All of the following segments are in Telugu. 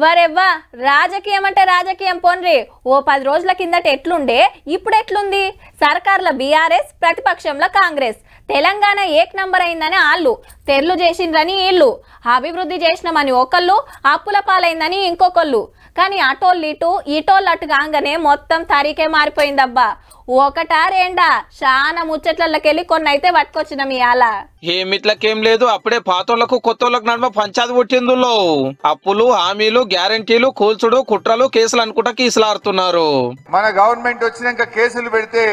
వరెవ్వా రాజకీయం అంటే రాజకీయం పోన్రి ఓ 10 రోజుల కిందట ఎట్లుండే ఇప్పుడు ఎట్లుంది సర్కార్ల బీఆర్ఎస్ ప్రతిపక్షంలో కాంగ్రెస్ తెలంగాణ ఏక్ నంబర్ అయిందని ఆళ్ళు తెర్లు చేసిండ్రని ఈళ్ళు అభివృద్ధి చేసినామని ఒకళ్ళు అప్పుల పాలైందని ఇంకొకళ్ళు కానీ అటోళ్ళు ఇటోళ్ళు అటు కాగానే మొత్తం తరీకే మారిపోయిందబ్బా ఒకటా రెండా చాలా ముచ్చట్లకెళ్ళి కొన్ని అయితే పట్టుకొచ్చినాం ఇవాళ ఏమిట్లకేం లేదు అప్పుడే పాతోళ్లకు కొత్తోళ్లకు నడుమ పంచాది పుట్టిందులో అప్పులు హామీలు గ్యారంటీలు కూల్చుడు కుట్రలు కేసులు అనుకుంటా కీసులాడుతున్నారు. మన గవర్నమెంట్ వచ్చినాక కేసులు పెడితే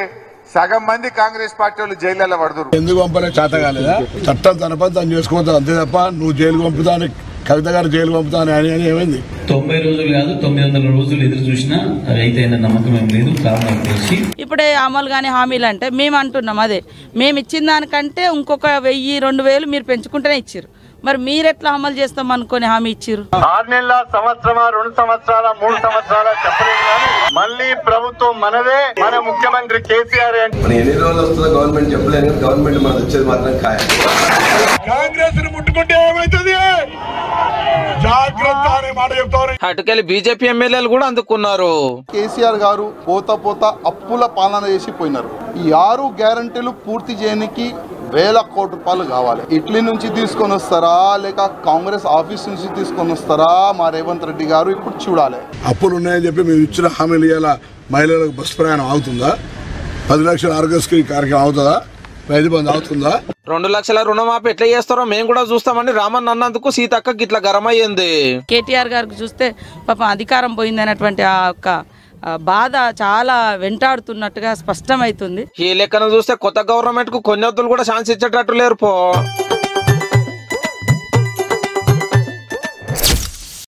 సగం మంది కాంగ్రెస్ పార్టీ వాళ్ళు జైల్లో పడుతురు. ఎందుకు పంపలే చేత కాలేదా? చట్టం తన పని తను చేసుకోవద్దు అంతే తప్ప నువ్వు జైలు పంపుతాను కవిత గారు జైలు పంపుతాను అని ఏమైంది? 90 రోజులు కాదు 900 రోజులు ఎదురు చూసినా రైతు నమ్మకం ఏం లేదు. కారణం తెలిసి ఇప్పుడే అమలు కానీ హామీలు అంటే మేము అంటున్నాం అదే మేము ఇచ్చిన దానికంటే ఇంకొక 1000-2000 మీరు పెంచుకుంటేనే ఇచ్చారు. మరి మీరెట్లా అమలు చేస్తాం అనుకుని హామీ ఇచ్చారు? 6 నెలల సంవత్సరమా 2 సంవత్సరాల 3 సంవత్సరాల చెప్పలేదు కానీ మళ్ళీ ప్రభుత్వం మనదే. మన ముఖ్యమంత్రి కేసీఆర్ మన ఎన్ని రోజులు వస్తుందో గవర్నమెంట్ చెప్పలేదు. గవర్నమెంట్ మనకు వచ్చేది మాత్రం ఖాయం. కాంగ్రెస్ ముట్టుకుంటే ఏమైతుంది? జాగ్రత్త అనే మాట చెప్తారు. అటుకెళ్ళి బీజేపీ ఎమ్మెల్యేలు కూడా అందుకున్నారు. కేసీఆర్ గారు పోత అప్పుల పాలన చేసి పోయినారు. ఈ 6 గ్యారంటీలు పూర్తి చేయడానికి 1000 కోట్ల రూపాయలు కావాలి. ఇట్లీ నుంచి తీసుకొని వస్తారా లేక కాంగ్రెస్ ఆఫీస్ నుంచి తీసుకొని వస్తారా మా రేవంత్ రెడ్డి గారు ఇప్పుడు చూడాలి. అప్పులు ఉన్నాయని చెప్పి మేము ఇచ్చిన హామీలు ఇవాళ మహిళలకు బస్సు ప్రయాణం అవుతుందా? 10 లక్షల ఆరోగ్యశ్రీ కార్యక్రమం అవుతుందా? రైతు బంధు అవుతుందా? 2 లక్షల రుణమాఫీ ఎట్లా చేస్తారో మేము కూడా చూస్తామని రామన్ అన్నందుకు సీతక్క గిట్ల గరమయ్యింది. కేటీఆర్ గారికి చూస్తే పాపం అధికారం పోయింది అనేటువంటి ఆ యొక్క బాధ చాలా వెంటాడుతున్నట్టుగా స్పష్టమవుతుంది. ఈ లెక్కను చూస్తే కొత్త గవర్నమెంట్ కు కొన్ని వద్దులు కూడా ఛాన్స్ ఇచ్చేటట్టు లేరు పో.